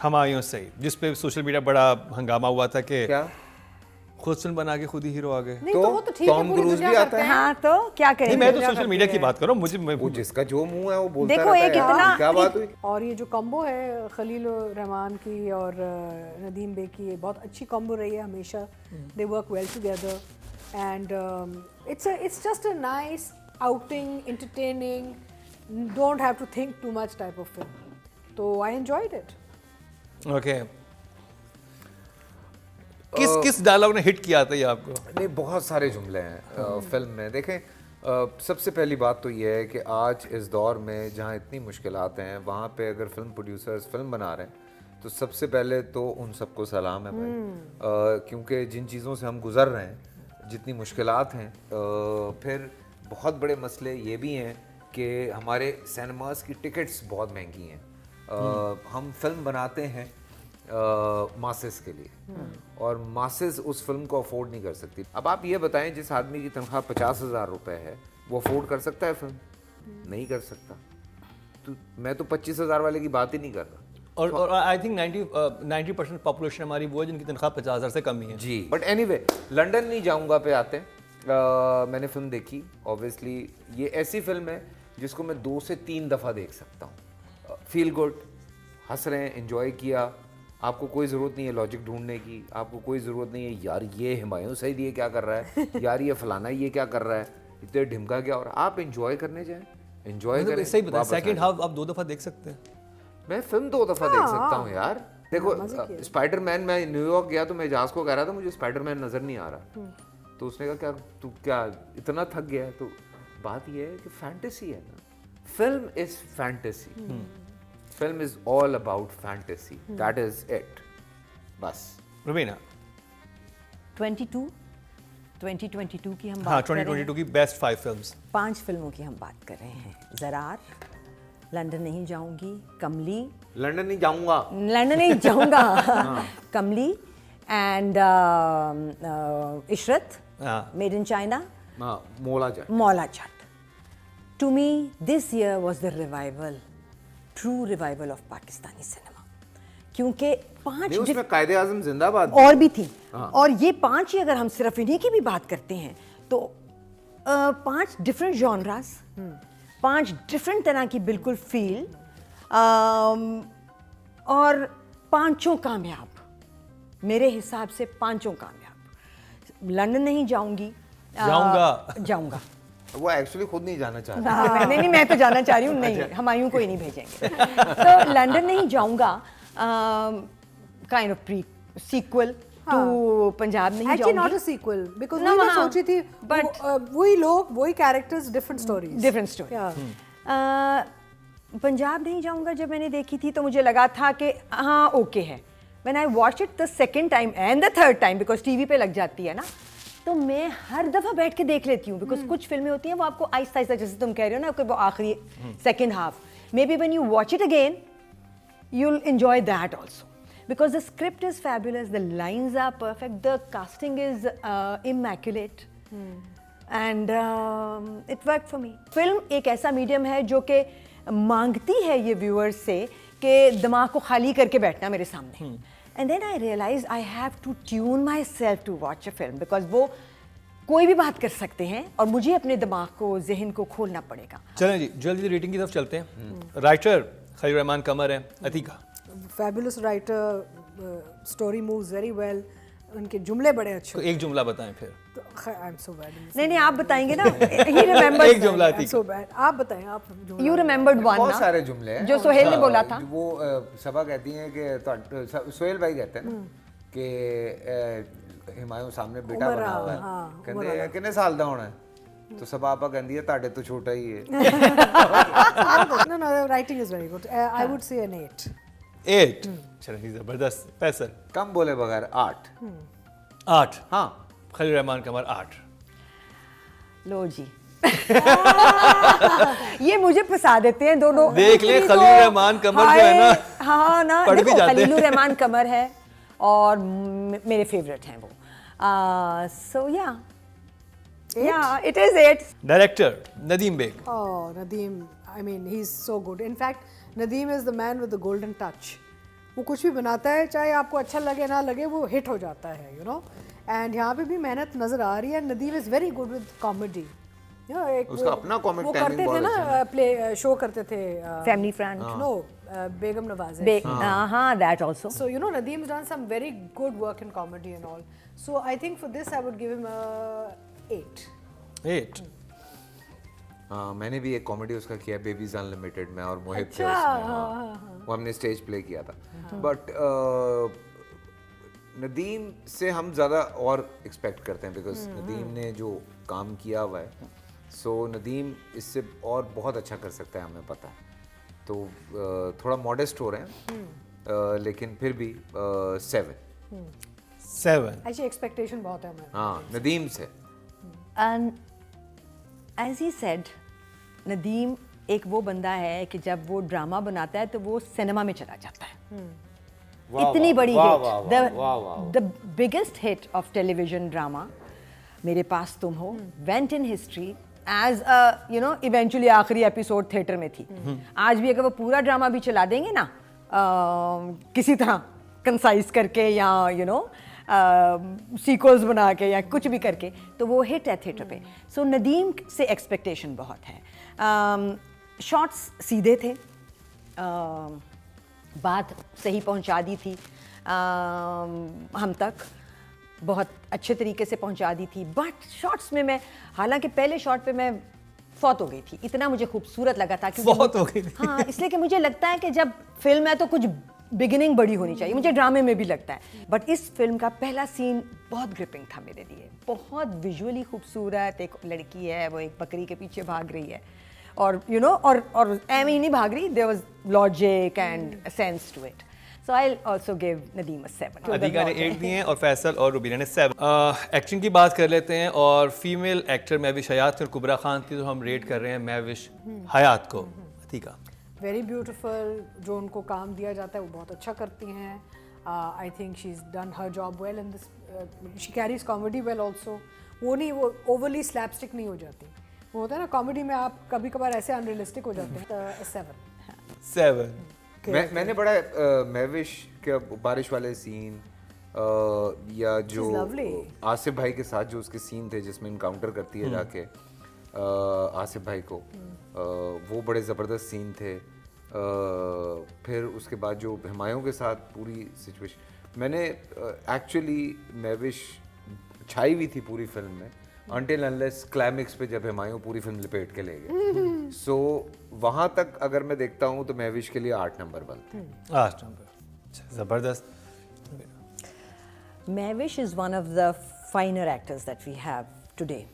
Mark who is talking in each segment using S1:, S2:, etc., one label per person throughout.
S1: हमायूं सईद, जिस पे social media बड़ा हंगामा हुआ था कि
S2: क्या
S1: खुद फिल्म बना के खुद ही हीरो आ गए।
S3: नहीं तो वो तो ठीक है,
S2: टॉम
S3: पूरी
S2: क्रूज
S3: दुनिया
S2: भी आता
S3: करते
S2: है।
S3: हैं।
S4: हाँ तो क्या करें।
S1: नहीं, मैं तो सोशल मीडिया की बात कर रहा हूँ। मुझे
S2: वो जिसका जो मुंह है वो बोलता
S4: देखो,
S2: रहता
S4: एक
S2: है यार,
S4: इतना-
S2: क्या बात हुई।
S3: और ये जो कॉम्बो है खलील रहमान की और नदीम बे की, ये बहुत अच्छी कॉम्बो रही है हमेशा। They work well together and it's just a nice outing, entertaining, don't have to think too much type of film. तो आई एंजॉयड इट।
S1: ओके, किस डायलॉग ने हिट किया था ये आपको?
S2: नहीं, बहुत सारे जुमले हैं फिल्म में। देखें, सबसे पहली बात तो ये है कि आज इस दौर में जहाँ इतनी मुश्किलात हैं, वहाँ पे अगर फिल्म प्रोड्यूसर्स फिल्म बना रहे हैं तो सबसे पहले तो उन सबको सलाम है भाई, क्योंकि जिन चीज़ों से हम गुज़र रहे हैं, जितनी मुश्किलात हैं, फिर बहुत बड़े मसले ये भी हैं कि हमारे सिनेमास की टिकट्स बहुत महंगी हैं। हम फिल्म बनाते हैं मासेस के लिए, और मासेस उस फिल्म को अफोर्ड नहीं कर सकती। अब आप ये बताएं, जिस आदमी की तनख्वाह 50,000 रुपये है, वो अफोर्ड कर सकता है फिल्म? नहीं कर सकता। तो मैं तो 25,000 वाले की बात ही नहीं कर रहा।
S1: और आई थिंक 90% पॉपुलेशन हमारी वो है जिनकी तनख्वाह 50,000 से कम ही है।
S2: जी, बट एनीवे, लंदन नहीं जाऊंगा पे आते हैं। मैंने फिल्म देखी। ऑब्वियसली ये ऐसी फिल्म है जिसको मैं 2 से 3 दफ़ा देख सकता हूँ। फील गुड, हंस रहे हैं, एंजॉय किया। आपको कोई ज़रूरत नहीं है लॉजिक ढूंढने की, आपको कोई ज़रूरत नहीं है यार ये हुमायूं सईद ये क्या कर रहा है, यार ये फलाना ये क्या कर रहा है, इतने ढिमका क्या। और आप एंजॉय करने जाएं, एंजॉय करें।
S1: सही बता,
S2: वापस
S1: सेकंड
S2: आएं।
S1: हाफ आप 2 दफ़ा देख सकते हैं।
S2: मैं फिल्म 2 दफ़ा देख सकता हूँ यार। देखो, स्पाइडरमैन, मैं न्यूयॉर्क गया तो मैं एजाज को कह रहा था मुझे स्पाइडरमैन नज़र नहीं आ रहा, तो उसने कहा क्या तू क्या इतना थक गया है? तो बात यह है कि फैंटेसी है ना, film is fantasy, film is all about fantasy, that is it, बस।
S1: रुबीना,
S4: 2022 की हम
S1: हाँ,
S4: बात कर रहे हैं।
S1: 2022 की बेस्ट 5 फिल्म्स।
S4: 5 फिल्मों की हम बात कर रहे हैं। ज़रार, लंदन नहीं जाऊंगी, कमली,
S2: लंदन नहीं जाऊंगा,
S4: लंदन नहीं जाऊंगा, कमली एंड इशरत,
S1: हाँ।
S4: मेड इन चाइना,
S2: मोला जाए।
S4: Maula Jatt. To me this year was the revival, true revival of Pakistani cinema, क्योंकि 5
S2: नहीं, उसमें कायदे आज़म जिंदाबाद
S4: और भी थी। और ये 5 ही, अगर हम सिर्फ इन्हीं की भी बात करते हैं तो 5 डिफरेंट जॉनरास, 5 डिफरेंट तरह की बिल्कुल फील, और 5 कामयाब मेरे हिसाब से, 5 कामयाब। लंदन नहीं जाऊंगी, जाऊंगा।
S2: वो एक्चुअली खुद नहीं जाना चाह रहा।
S4: हाँ, नहीं, मैं तो जाना चाह रही हूँ। नहीं, हमायूं को ही नहीं भेजेंगे। तो लंदन नहीं जाऊंगा kind of pre sequel to Punjab नहीं
S3: एक्चुअली
S4: जाऊंगी।
S3: Not a sequel, because
S4: No,
S3: मैं
S4: हाँ,
S3: सोची थी
S4: but-
S3: वही लोग, वही characters, different stories,
S4: different story. Punjab नहीं जाऊंगा जब मैंने देखी थी तो मुझे लगा था कि हाँ ओके है। When I watch it the second time and the third time, because TV पे लग जाती है ना, तो मैं हर दफ़ा बैठ के देख लेती हूँ। बिकॉज कुछ फिल्में होती हैं वो आपको आहिस्ता आहिस्ता, जैसे तुम कह रहे हो ना, कि वो आखिरी second half, may be when you watch it again you'll enjoy that also, because the script is fabulous, the lines are perfect, the casting is immaculate, and it worked for me. Film एक ऐसा medium है जो कि मांगती है ये viewers से कि दिमाग को खाली करके बैठना मेरे सामने, and then I realized I have to tune myself to watch a film, because वो कोई भी बात कर सकते हैं और मुझे अपने दिमाग को, जहन को खोलना पड़ेगा।
S1: चलें जी, जल्दी रेटिंग की तरफ चलते हैं। राइटर खलील रहमान कमर है, Atika.
S3: Fabulous writer, story moves very well, उनके जुमले बड़े अच्छे।
S1: तो एक जुमला बताएं फिर।
S3: I am so bad.
S4: नहीं, आप बताएंगे ना। He remembers.
S1: एक जुमला
S3: आई एम सो बैड। आप बताएं, आप जुमला।
S4: You remembered one
S2: बहुत
S4: ना?
S2: सारे जुमले हैं
S4: जो सोहेल ने बोला था।
S2: वो सबा कहती हैं कि सोहेल भाई कहते हैं ना कि हुमायूं सामने बेटा
S3: उमर
S2: बना हुआ है,
S3: हाँ,
S2: कहते कितने साल का होना है, तो सबा आपा कहती है ताड़े तो छोटा ही है।
S3: No, writing is very good. I would say an 8.
S1: 8। चलें, जबरदस्त। फैसल?
S2: कम बोले बगैर 8।
S1: 8।
S2: हाँ,
S1: खलील रहमान कमर 8।
S4: लो जी। ये मुझे फंसा देते हैं दोनों।
S1: देख ले, खलील रहमान कमर जो है ना,
S4: हाँ ना,
S1: पढ़ भी
S4: देखो
S1: जाते हैं।
S4: खलील रहमान कमर है और मेरे फेवरेट हैं वो। So yeah it is 8।
S1: Director Nadeem Baig.
S3: Oh, Nadeem, I mean, he's so good. In fact, Nadeem is the man with the golden touch. वो कुछ भी बनाता है, चाहे आपको अच्छा लगे ना लगे, वो हिट हो जाता है, यू नो। एंड यहाँ पे भी मेहनत नज़र आ रही है। Nadeem is very good with comedy.
S2: उसका अपना कॉमिक
S3: वो
S2: टाइमिंग
S3: करते थे
S2: बहुत अच्छा
S3: ना, प्ले शो करते थे
S4: फैमिली फ्रेंड,
S3: नो बेगम नवाज़।
S4: हाँ, that also.
S3: So you know Nadeem's done some very good work in comedy and all. So I think for this I would give him a 8.
S1: 8
S2: मैंने भी एक कॉमेडी उसका किया, babies unlimited में, और मोहित थे
S3: अच्छा,
S2: उसमें। हाँ, वो हमने स्टेज प्ले किया था। बट नदीम से हम ज़्यादा और एक्सपेक्ट करते हैं, बिकॉज नदीम ने जो काम किया हुआ है, सो नदीम इससे और बहुत अच्छा कर सकता है, हमें पता है। तो थोड़ा मॉडेस्ट हो रहे हैं, लेकिन फिर भी 7।
S1: 7
S3: ऐसी एक्सपेक्टेशन बहुत है हमें।
S2: हाँ, नदीम से।
S4: And as he said, Nadeem एक वो बंदा है कि जब वो ड्रामा बनाता है तो वो सिनेमा में चला जाता है। इतनी बड़ी hit, the biggest hit of television drama, मेरे पास तुम हो, went in history as a you know, eventually आखिरी एपिसोड थिएटर में थी। आज भी अगर वो पूरा ड्रामा भी चला देंगे ना, किसी तरह कंसाइज करके या यू नो सीक्वल्स बना के या कुछ भी करके, तो वो हिट है थिएटर पे। सो नदीम से एक्सपेक्टेशन बहुत है। शॉट्स सीधे थे, बात सही पहुंचा दी थी, हम तक बहुत अच्छे तरीके से पहुंचा दी थी। बट शॉट्स में मैं, हालांकि पहले शॉट पे मैं फौत हो गई थी, इतना मुझे खूबसूरत लगा था क्योंकि
S1: फौत हो गई थी।
S4: हाँ, इसलिए कि मुझे लगता है कि जब फिल्म है तो कुछ बिगिनिंग बड़ी होनी चाहिए, मुझे ड्रामे में भी लगता है। बट इस फिल्म का पहला सीन बहुत ग्रिपिंग था मेरे लिए, बहुत विजुअली खूबसूरत। एक लड़की है, वो एक बकरी के पीछे भाग रही है, और यू नो, और एम ही नहीं भाग रही, there was logic and sense to it. So I will also give Nadeem a 7।
S1: Adhika ने 8 दिए हैं और फैसल और रुबीना ने 7। एक्टिंग की बात कर लेते हैं, और फीमेल एक्टर महविश हयात और कुबरा खान थी, तो हम रेट कर रहे हैं महविश हयात को। अधिका
S3: वेरी ब्यूटीफुल, जो उनको काम दिया जाता है वो बहुत अच्छा करती हैं। I think she is done her job well in this, she carries comedy well also. वो नहीं, वो ओवरली स्लैपस्टिक नहीं हो जाती। वो होता है ना कॉमेडी में, आप कभी कभार ऐसे अनरियलिस्टिक हो जाते हैं। तो
S1: 7
S2: मैंने बड़ा महविश के बारिश वाले सीन, या जो आसिफ भाई के साथ जो उसके सीन थे जिसमें इनकाउंटर करती है जाके आसिफ भाई को, वो बड़े ज़बरदस्त सीन थे। फिर उसके बाद जो हुमायूं के साथ पूरी सिचुएशन, मैंने एक्चुअली महविश छाई हुई थी पूरी फिल्म में, अनटिल अनलेस क्लाइमेक्स पे जब हुमायूं पूरी फिल्म लपेट के ले गए। सो वहाँ तक अगर मैं देखता हूँ तो महविश के लिए 8 नंबर बनते हैं।
S1: 8 नंबर, ज़बरदस्त।
S4: Mahvish is one of the finer actors that we have today.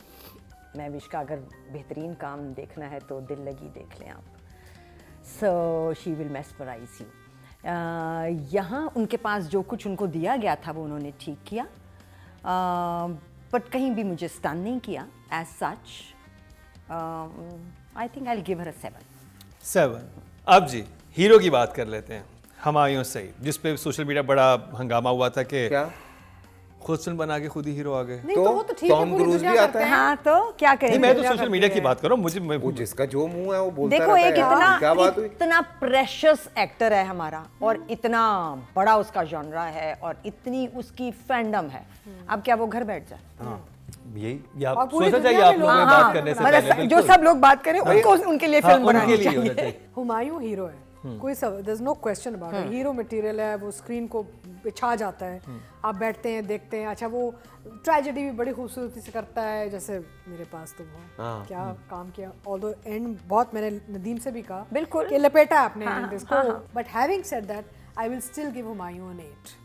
S4: Mahvish का अगर बेहतरीन काम देखना है तो दिल लगी देख लें आप। So she will mesmerise you. यहाँ उनके पास जो कुछ उनको दिया गया था वो उन्होंने ठीक किया, बट कहीं भी मुझे स्टन नहीं किया as such. I think I will give her a 7।
S1: अब जी हीरो की बात कर लेते हैं, हुमायूं सईद, जिस पे सोशल मीडिया बड़ा हंगामा हुआ था कि
S2: क्या
S1: खुद फिल्म बना के खुद ही हीरो आ गए।
S3: नहीं तो वो तो ठीक है,
S2: टॉम
S3: पूरी
S2: क्रूज
S3: दुनिया
S2: भी आता
S3: करते
S2: है।
S3: हैं।
S4: हाँ, तो क्या करें।
S1: नहीं, मैं तो सोशल मीडिया की बात कर रहा हूँ। मुझे
S2: वो जिसका जो मुंह है वो बोलता
S4: देखो,
S2: रहता
S4: एक
S2: है यार, क्या बात हुई?
S4: इतना प्रेशियस एक्टर है हमारा, और इतना बड़ा उसका जॉनरा है, और इतनी उसकी फैंडम है। अब क्या वो घर बैठ जाए?
S1: यही आप
S3: और पूरी
S1: सोचना चाहिए
S3: दुनिया
S1: आप
S3: में
S1: लोगों में
S3: लोग-
S1: बात
S3: हाँ,
S1: करने से
S4: मतलब
S1: पहले।
S4: जो सब लोग बात करें उनको, उनके लिए फिल्म बनानी
S1: उनके लिए होना
S4: चाहिए।
S1: चाहिए।
S3: हुमायूं हीरो है, कोई सब, there is no question about it. Hero material है, वो स्क्रीन को बिछा जाता है, आप बैठते हैं देखते हैं। अच्छा, वो ट्रेजेडी भी बड़ी खूबसूरती से करता है, जैसे मेरे पास तुम हो, क्या काम किया। ऑल्दो एंड बहुत, मैंने नदीम से भी कहा
S4: बिल्कुल
S3: कि लपेटा है आपने एंड इसको, but having said that I will still give Humayun an 8।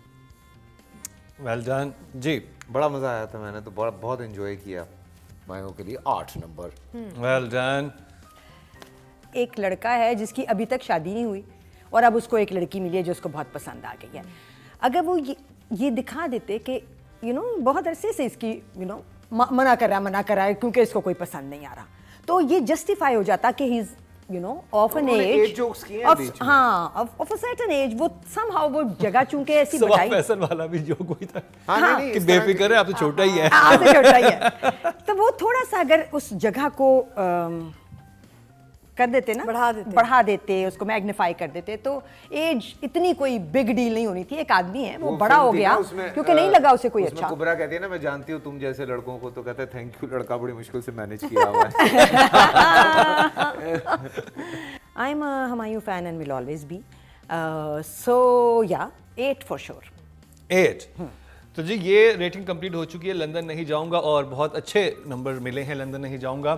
S1: Well done जी,
S2: बड़ा मजा आया था, मैंने तो बहुत एंजॉय किया। हुमायूं के लिए 8 नंबर।
S1: Well done.
S4: एक लड़का है जिसकी अभी तक शादी नहीं हुई, और अब उसको एक लड़की मिली है जो उसको बहुत पसंद आ गई है। अगर वो ये दिखा देते कि यू नो बहुत अरसे से इसकी यू नो मना कर रहा है क्योंकि इसको कोई पसंद नहीं आ रहा, तो ये जस्टिफाई हो जाता कि he is you know of an
S2: उन्होंने
S4: एज,
S2: age jokes किए हैं बीच में।
S4: हाँ, ऑफ अ सर्टेन एज। वो somehow वो जगह चूंकि ऐसी
S1: सवाब
S4: बताई,
S1: फैसल वाला भी जोक हुई था
S2: हाँ, नहीं,
S1: कि
S2: इस तरह
S1: बेफिक्र है, आप तो छोटा ही है।
S4: आपसे छोटा ही है। तो वो थोड़ा सा अगर उस जगह को कर देते ना, बढ़ा देते, उसको मैग्नीफाई कर देते, तो एज इतनी कोई बिग डील नहीं होनी थी। एक आदमी है वो बड़ा हो गया क्योंकि नहीं लगा उसे कोई अच्छा।
S2: कुबरा कहती है ना, मैं जानती हूँ तुम जैसे लड़कों को, तो कहते हैं थैंक यू, लड़का बड़ी मुश्किल से मैनेज किया हुआ है।
S4: I am a Humayun fan and will always be, so yeah 8 for sure.
S1: 8। तो जी ये रेटिंग कंप्लीट हो चुकी है लंदन नहीं जाऊंगा, और बहुत अच्छे नंबर मिले हैं लंदन नहीं जाऊंगा।